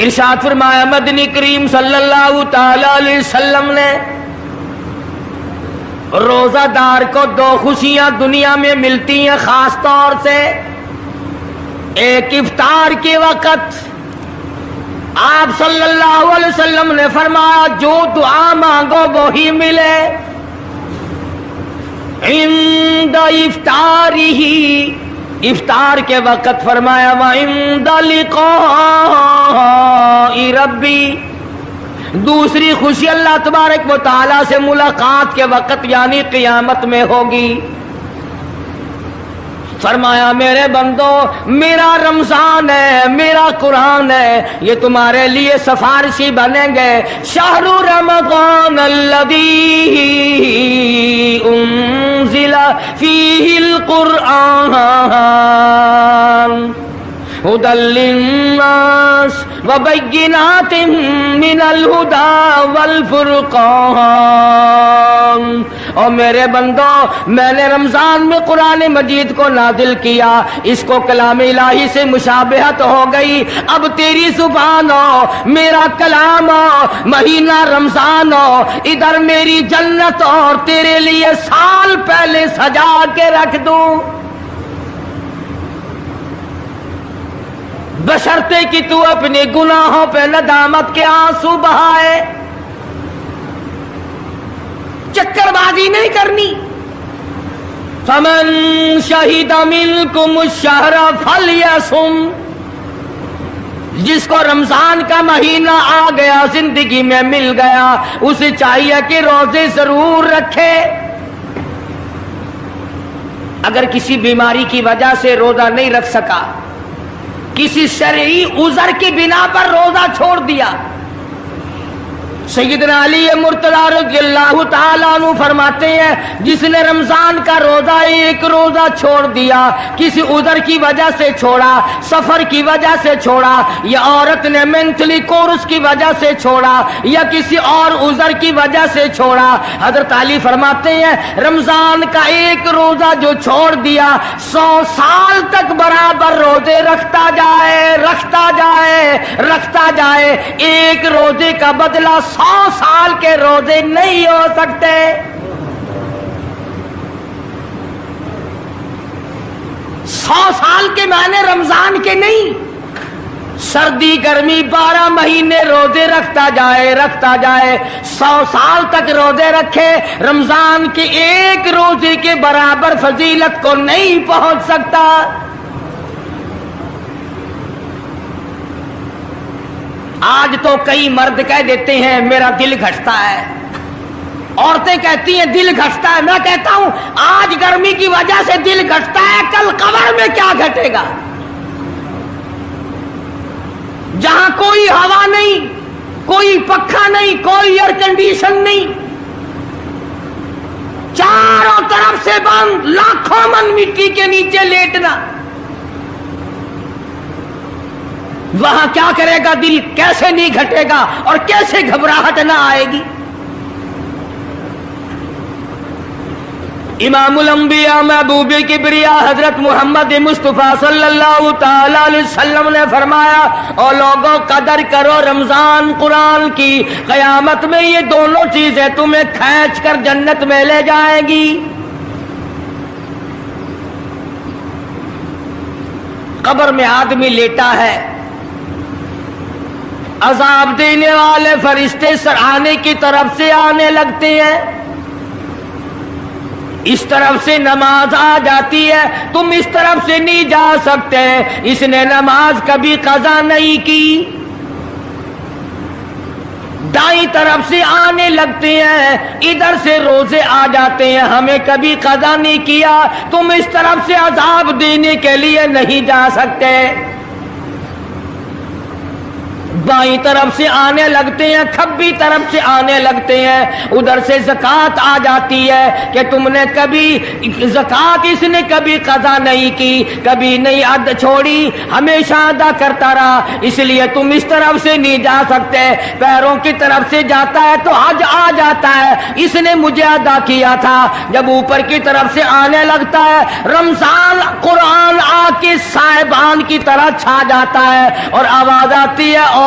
ارشاد فرمایا مدنی کریم صلی اللہ تعالی علیہ وسلم نے روزہ دار کو دو خوشیاں دنیا میں ملتی ہیں خاص طور سے. ایک افطار کے وقت آپ صلی اللہ علیہ وسلم نے فرمایا جو دعا مانگو وہی ملے. عند افطارہ، افطار کے وقت فرمایا وعند لقاء ربی. دوسری خوشی اللہ تبارک و تعالی سے ملاقات کے وقت یعنی قیامت میں ہوگی. فرمایا میرے بندو میرا رمضان ہے، میرا قرآن ہے، یہ تمہارے لیے سفارشی بنیں گے. شہر رمضان الذی انزل فیہ القرآن ہدی للناس وبینات من الہدی والفرقان. اور میرے بندو میں نے رمضان میں قرآن مجید کو نازل کیا، اس کو کلام الہی سے مشابہت ہو گئی. اب تیری زبان ہو، میرا کلام ہو، مہینہ رمضان ہو، ادھر میری جنت اور تیرے لیے سال پہلے سجا کے رکھ دوں. بشرطے کہ تو اپنے گناہوں پہ ندامت کے آنسو بہائے. چکر بازی نہیں کرنی. فمن شہد منکم الشہر فلیصم. جس کو رمضان کا مہینہ آ گیا، زندگی میں مل گیا، اسے چاہیے کہ روزے ضرور رکھے. اگر کسی بیماری کی وجہ سے روزہ نہیں رکھ سکا، کسی شرعی عذر کی بنا پر روزہ چھوڑ دیا، سیدنا علی مرتضی رضی اللہ تعالیٰ عنہ فرماتے ہیں جس نے رمضان کا روزہ ایک روزہ چھوڑ دیا، کسی عذر کی وجہ سے چھوڑا، سفر کی وجہ سے چھوڑا، یا عورت نے مینٹلی کورس کی وجہ سے چھوڑا، یا کسی اور عذر کی وجہ سے چھوڑا، حضرت علی فرماتے ہیں رمضان کا ایک روزہ جو چھوڑ دیا 100 سال تک برابر روزے رکھتا جائے، رکھتا جائے، رکھتا جائے. ایک روزے کا بدلہ 100 سال کے روزے نہیں ہو سکتے. 100 سال کے معنی رمضان کے نہیں. سردی گرمی 12 مہینے روزے رکھتا جائے، رکھتا جائے، 100 سال تک روزے رکھے، رمضان کے ایک روزے کے برابر فضیلت کو نہیں پہنچ سکتا. آج تو کئی مرد کہہ دیتے ہیں میرا دل گھٹتا ہے، عورتیں کہتی ہیں دل گھٹتا ہے. میں کہتا ہوں آج گرمی کی وجہ سے دل گھٹتا ہے، کل قبر میں کیا گھٹے گا؟ جہاں کوئی ہوا نہیں، کوئی پنکھا نہیں، کوئی ایئر کنڈیشن نہیں، چاروں طرف سے بند، لاکھوں من مٹی کے نیچے لیٹنا، وہاں کیا کرے گا دل؟ کیسے نہیں گھٹے گا اور کیسے گھبراہٹ نہ آئے گی؟ امام الانبیاء محبوب کبریا حضرت محمد مصطفیٰ صلی اللہ تعالی علیہ وسلم نے فرمایا او لوگوں قدر کرو رمضان قرآن کی، قیامت میں یہ دونوں چیزیں تمہیں کھینچ کر جنت میں لے جائیں گی. قبر میں آدمی لیٹا ہے، عذاب دینے والے فرشتے سرانے کی طرف سے آنے لگتے ہیں، اس طرف سے نماز آ جاتی ہے، تم اس طرف سے نہیں جا سکتے، اس نے نماز کبھی قضا نہیں کی. دائیں طرف سے آنے لگتے ہیں، ادھر سے روزے آ جاتے ہیں، ہمیں کبھی قضا نہیں کیا، تم اس طرف سے عذاب دینے کے لیے نہیں جا سکتے. بائیں طرف سے آنے لگتے ہیں، کھبی طرف سے آنے لگتے ہیں، ادھر سے زکوٰۃ آ جاتی ہے کہ تم نے کبھی زکوٰۃ اس نے کبھی قضا نہیں کی، کبھی نہیں ادا چھوڑی، ہمیشہ ادا کرتا رہا، اس لیے تم اس طرف سے نہیں جا سکتے. پیروں کی طرف سے جاتا ہے تو حج آ جاتا ہے، اس نے مجھے ادا کیا تھا. جب اوپر کی طرف سے آنے لگتا ہے، رمضان قرآن آ کے صاحبان کی طرح چھا جاتا ہے اور آواز آتی ہے او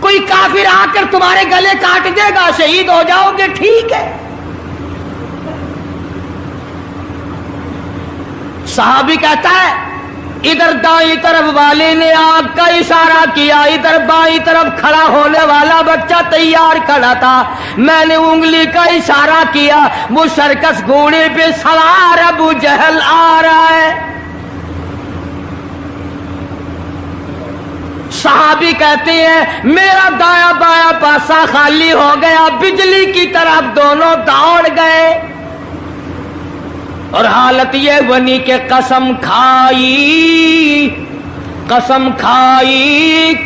کوئی کافر آ کر تمہارے گلے کاٹ دے گا، شہید ہو جاؤ گے، ٹھیک ہے۔ صحابی کہتا ہے ادھر دائیں طرف والے نے آگ کا اشارہ کیا، ادھر بائیں طرف کھڑا ہونے والا بچہ تیار کھڑا تھا، میں نے انگلی کا اشارہ کیا، وہ سرکس گھوڑے پہ سوار ابو جہل آ رہا ہے۔ صحابی کہتے ہیں میرا دایاں بایاں پاسا خالی ہو گیا، بجلی کی طرف دونوں دوڑ گئے، اور حالت یہ بنی کہ قسم کھائی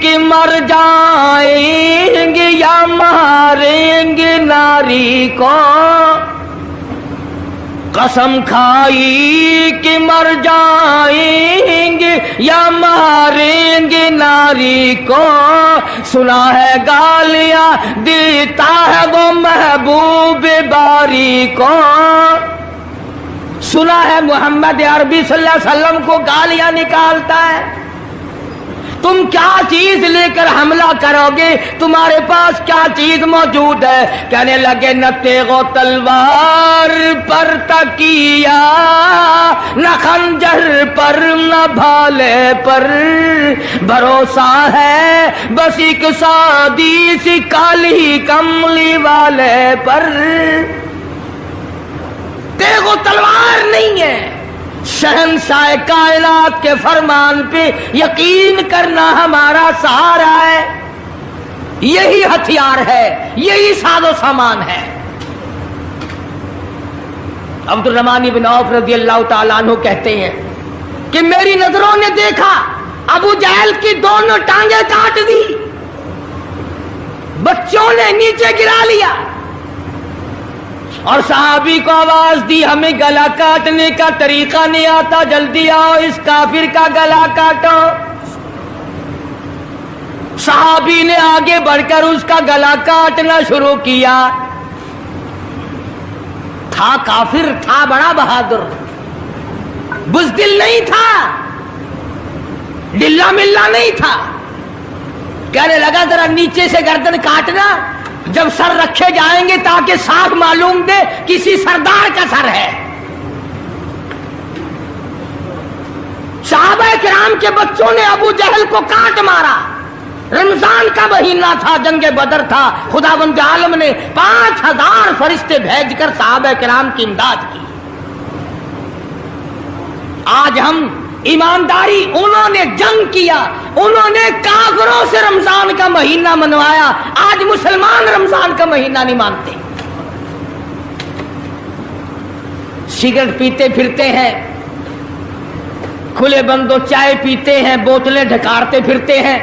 کہ مر جائیں گے یا ماریں گے ناری کو، قسم کھائی کہ مر جائیں گے یا ماریں گے ناری کو، سنا ہے گالیاں دیتا ہے وہ محبوب باری کو، سنا ہے محمد عربی صلی اللہ علیہ وسلم کو گالیاں نکالتا ہے۔ تم کیا چیز لے کر حملہ کرو گے، تمہارے پاس کیا چیز موجود ہے؟ کہنے لگے نہ تیغ و تلوار پر تکیا، نہ خنجر پر نہ بھالے پر، بھروسہ ہے بس ایک سادی سی کالی کملی والے پر۔ تیغ و تلوار نہیں ہے، شہنشاہ کائنات کے فرمان پہ یقین کرنا ہمارا سہارا ہے، یہی ہتھیار ہے، یہی ساز و سامان ہے۔ عبد الرحمن بن عوف رضی اللہ تعالیٰ عنہ کہتے ہیں کہ میری نظروں نے دیکھا ابو جہل کی دونوں ٹانگیں کاٹ دی، بچوں نے نیچے گرا لیا، اور صحابی کو آواز دی ہمیں گلا کاٹنے کا طریقہ نہیں آتا، جلدی آؤ اس کافر کا گلا کاٹو۔ صحابی نے آگے بڑھ کر اس کا گلا کاٹنا شروع کیا۔ تھا کافر، تھا بڑا بہادر، بزدل نہیں تھا، ڈلا ملا نہیں تھا، کہنے لگا ذرا نیچے سے گردن کاٹنا، جب سر رکھے جائیں گے تاکہ صاف معلوم دے کسی سردار کا سر ہے۔ صحابہ کرام کے بچوں نے ابو جہل کو کاٹ مارا، رمضان کا مہینہ تھا، جنگ بدر تھا، خداوند عالم نے 5000 فرشتے بھیج کر صحابہ کرام کی امداد کی۔ آج ہم ایمانداری، انہوں نے جنگ کیا، انہوں نے کافروں سے رمضان کا مہینہ منوایا، آج مسلمان رمضان کا مہینہ نہیں مانتے، سگریٹ پیتے پھرتے ہیں، کھلے بندوں چائے پیتے ہیں، بوتلیں ڈھکارتے پھرتے ہیں۔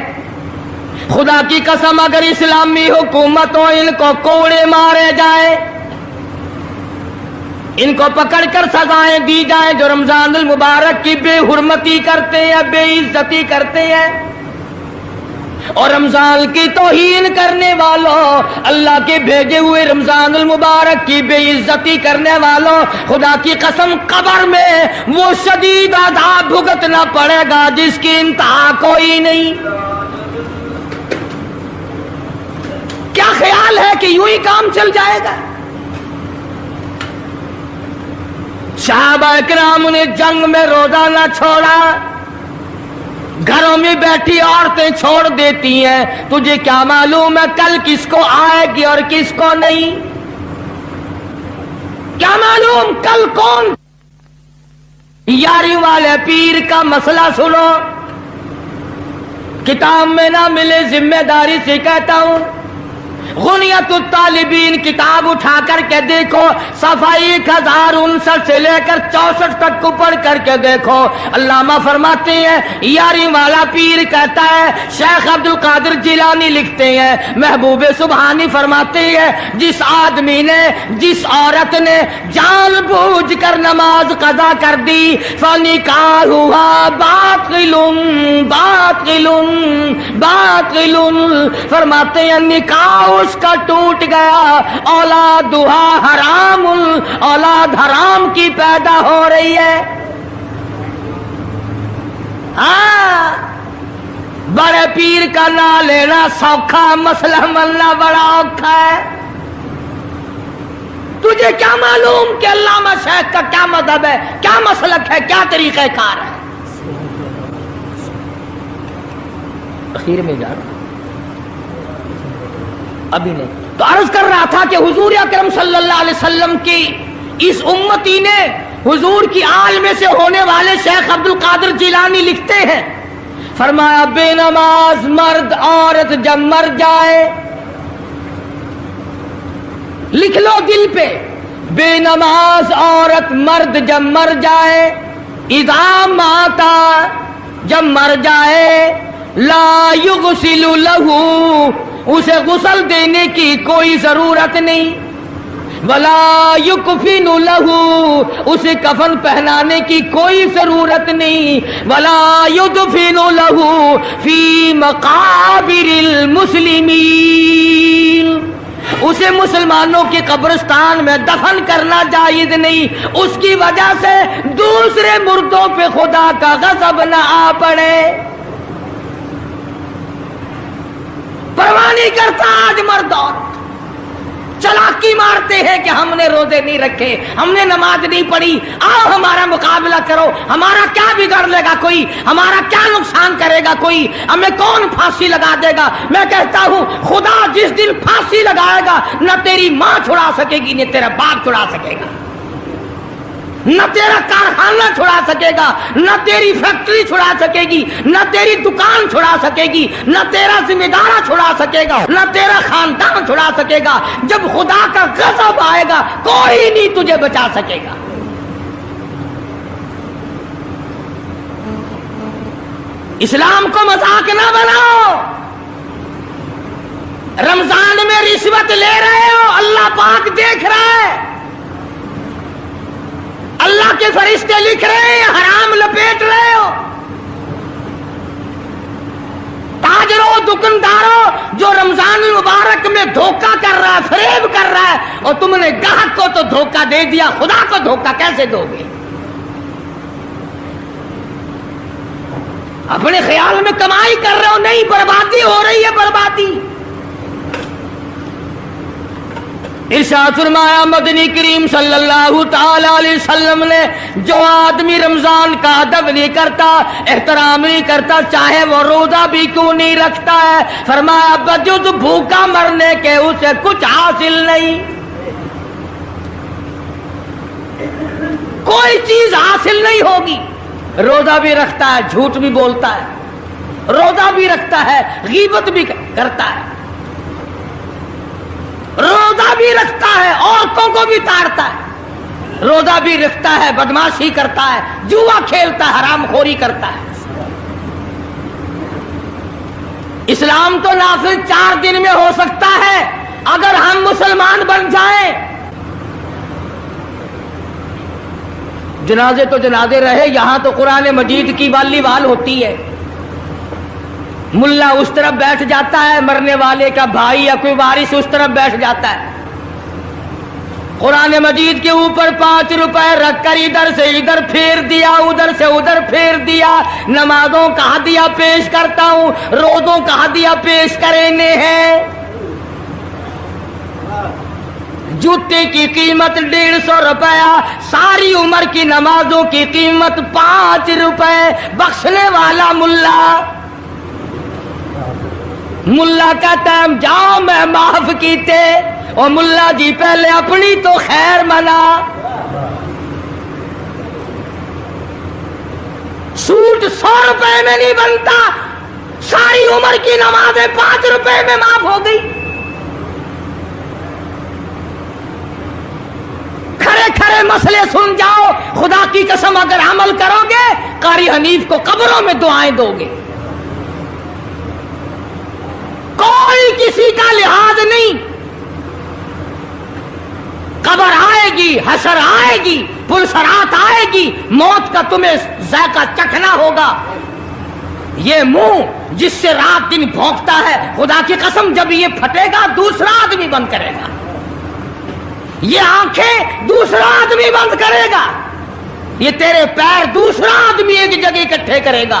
خدا کی قسم اگر اسلامی حکومت ہو ان کو کوڑے مارے جائیں، ان کو پکڑ کر سزائیں دی جائیں جو رمضان المبارک کی بے حرمتی کرتے ہیں، بے عزتی کرتے ہیں، اور رمضان کی توہین کرنے والوں، اللہ کے بھیجے ہوئے رمضان المبارک کی بے عزتی کرنے والوں، خدا کی قسم قبر میں وہ شدید عذاب بھگتنا پڑے گا جس کی انتہا کوئی نہیں۔ کیا خیال ہے کہ یوں ہی کام چل جائے گا؟ صحابہ کرام نے جنگ میں روزہ نہ چھوڑا، گھروں میں بیٹھی عورتیں چھوڑ دیتی ہیں، تجھے کیا معلوم ہے کل کس کو آئے گی اور کس کو نہیں؟ کیا معلوم کل کون؟ یاری والے پیر کا مسئلہ سنو، کتاب میں نہ ملے، ذمہ داری سے کہتا ہوں، غنیت الطالبین کتاب اٹھا کر کے دیکھو، صفحہ 1059 سے لے کر 64 تک کو پڑھ کر کے دیکھو، علامہ فرماتے ہیں یاری والا پیر کہتا ہے، شیخ عبد القادر جیلانی لکھتے ہیں، محبوب سبحانی فرماتے ہیں، جس آدمی نے، جس عورت نے جان بوجھ کر نماز قضا کر دی، فنکاحها باطل باطل باطل، فرماتے ہیں نکاح اس کا ٹوٹ گیا، اولادھا حرام، اولاد حرام کی پیدا ہو رہی ہے۔ ہاں بڑے پیر کا نام لینا سوکھا، مسئلہ ملنا بڑا اوکھا ہے۔ تجھے کیا معلوم کہ علامہ شیخ کا کیا مذہب ہے، کیا مسلک ہے، کیا طریقہ کار ہے؟ اخیر میں جا رہا ابھی نہیں تو عرض کر رہا تھا کہ حضور اکرم صلی اللہ علیہ وسلم کی اس امتی نے حضور کی آل میں سے ہونے والے شیخ عبد القادر جیلانی لکھتے ہیں، فرمایا بے نماز مرد عورت جب مر جائے، لکھ لو دل پہ، بے نماز عورت مرد جب مر جائے، اذا ماتا جب مر جائے، لا یغسل لہ اسے غسل دینے کی کوئی ضرورت نہیں، ولا یکفن لہ اسے کفن پہنانے کی کوئی ضرورت نہیں، ولا یدفن لہ فی مقابر المسلمین اسے مسلمانوں کے قبرستان میں دفن کرنا جائز نہیں، اس کی وجہ سے دوسرے مردوں پہ خدا کا غضب نہ آ پڑے۔ پرواہ نہیں کرتا آج مرد عورت، چلاکی مارتے ہیں کہ ہم نے روزے نہیں رکھے، ہم نے نماز نہیں پڑھی، آؤ ہمارا مقابلہ کرو، ہمارا کیا بگاڑ لے گا کوئی، ہمارا کیا نقصان کرے گا کوئی، ہمیں کون پھانسی لگا دے گا؟ میں کہتا ہوں خدا جس دن پھانسی لگائے گا نہ تیری ماں چھڑا سکے گی نہ تیرا باپ چھڑا سکے گا، نہ تیرا کارخانہ چھڑا سکے گا، نہ تیری فیکٹری چھڑا سکے گی، نہ تیری دکان چھڑا سکے گی، نہ تیرا ذمہ دارہ چھڑا سکے گا، نہ تیرا خاندان چھڑا سکے گا۔ جب خدا کا غضب آئے گا کوئی نہیں تجھے بچا سکے گا۔ اسلام کو مذاق نہ بناؤ۔ رمضان میں رشوت لے رہے ہو، اللہ پاک دیکھ رہا ہے، اللہ کے فرشتے لکھ رہے ہیں، حرام لپیٹ رہے ہو۔ تاجروں دکانداروں جو رمضان المبارک میں دھوکہ کر رہا ہے، فریب کر رہا ہے، اور تم نے گاہک کو تو دھوکہ دے دیا، خدا کو دھوکہ کیسے دو گے؟ اپنے خیال میں کمائی کر رہے ہو، نہیں، بربادی ہو رہی ہے، بربادی۔ ارشاد فرمایا مدنی کریم صلی اللہ تعالی علیہ وسلم نے، جو آدمی رمضان کا ادب نہیں کرتا، احترام نہیں کرتا، چاہے وہ روزہ بھی کیوں نہیں رکھتا ہے، فرمایا بجز بھوکا مرنے کے اسے کچھ حاصل نہیں، کوئی چیز حاصل نہیں ہوگی۔ روزہ بھی رکھتا ہے، جھوٹ بھی بولتا ہے، روزہ بھی رکھتا ہے، غیبت بھی کرتا ہے، روزہ بھی رکھتا ہے، عورتوں کو بھی تاڑتا ہے، روزہ بھی رکھتا ہے، بدماشی کرتا ہے، جوا کھیلتا ہے، حرام خوری کرتا ہے۔ اسلام تو نافذ 4 دن میں ہو سکتا ہے اگر ہم مسلمان بن جائیں۔ جنازے تو جنازے رہے، یہاں تو قرآن مجید کی والی وال ہوتی ہے، ملا اس طرف بیٹھ جاتا ہے، مرنے والے کا بھائی یا کوئی وارث اس طرف بیٹھ جاتا ہے، قرآن مجید کے اوپر 5 روپے رکھ کر ادھر سے ادھر پھیر دیا، ادھر سے ادھر پھیر دیا۔ نمازوں کا ہدیہ پیش کرتا ہوں، روزوں کا ہدیہ پیش کرنے ہیں۔ جوتے کی قیمت 150 روپیہ، ساری عمر کی نمازوں کی قیمت 5 روپے، بخشنے والا ملا کا ٹائم جاؤ میں معاف کیتے، اور ملا جی پہلے اپنی تو خیر منا۔ سوٹ 100 روپے میں نہیں بنتا، ساری عمر کی نمازیں 5 روپے میں معاف ہو گئی۔ کھڑے کھڑے مسئلے سن جاؤ، خدا کی قسم اگر عمل کرو گے قاری حنیف کو قبروں میں دعائیں دو گے، کوئی کسی کا لحاظ نہیں۔ قبر آئے گی، حشر آئے گی، پلسرات آئے گی، موت کا تمہیں ذائقہ چکھنا ہوگا۔ یہ منہ جس سے رات دن بھونکتا ہے، خدا کی قسم جب یہ پھٹے گا دوسرا آدمی بند کرے گا، یہ آنکھیں دوسرا آدمی بند کرے گا، یہ تیرے پیر دوسرا آدمی ایک جگہ اکٹھے کرے گا۔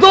2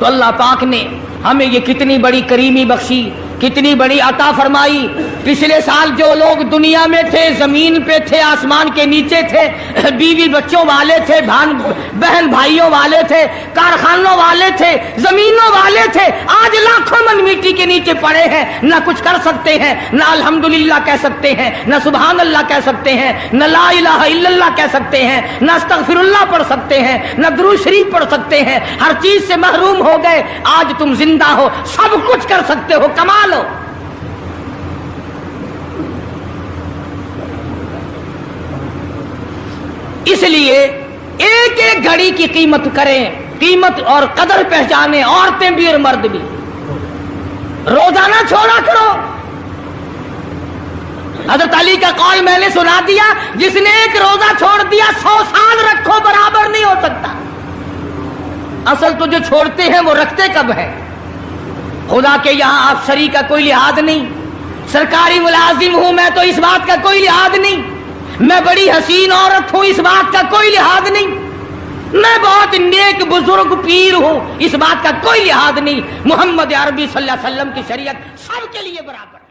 تو اللہ پاک نے ہمیں یہ کتنی بڑی کریمی بخشی، کتنی بڑی عطا فرمائی۔ پچھلے سال جو لوگ دنیا میں تھے، زمین پہ تھے، آسمان کے نیچے تھے، بیوی بچوں والے تھے، بہن بھائیوں والے تھے، کارخانوں والے تھے، زمینوں والے تھے، آج لاکھوں من مٹی کے نیچے پڑے ہیں، نہ کچھ کر سکتے ہیں، نہ الحمدللہ کہہ سکتے ہیں، نہ سبحان اللہ کہہ سکتے ہیں، نہ لا الہ الا اللہ کہہ سکتے ہیں، نہ استغفر اللہ پڑھ سکتے ہیں، نہ درود شریف پڑھ سکتے ہیں، ہر چیز سے محروم ہو گئے۔ آج تم زندہ ہو، سب کچھ کر سکتے ہو، کمال ہو۔ اس لیے ایک ایک گھڑی کی قیمت کریں، قیمت اور قدر پہچانیں، عورتیں بھی اور مرد بھی۔ روزانہ چھوڑا کرو۔ حضرت علی کا قول میں نے سنا دیا، جس نے ایک روزہ چھوڑ دیا 100 سال رکھو برابر نہیں ہو سکتا۔ اصل تو جو چھوڑتے ہیں وہ رکھتے کب ہے؟ خدا کے یہاں افسری کا کوئی لحاظ نہیں، سرکاری ملازم ہوں میں تو اس بات کا کوئی لحاظ نہیں، میں بڑی حسین عورت ہوں اس بات کا کوئی لحاظ نہیں، میں بہت نیک بزرگ پیر ہوں اس بات کا کوئی لحاظ نہیں۔ محمد عربی صلی اللہ علیہ وسلم کی شریعت سب کے لیے برابر ہے۔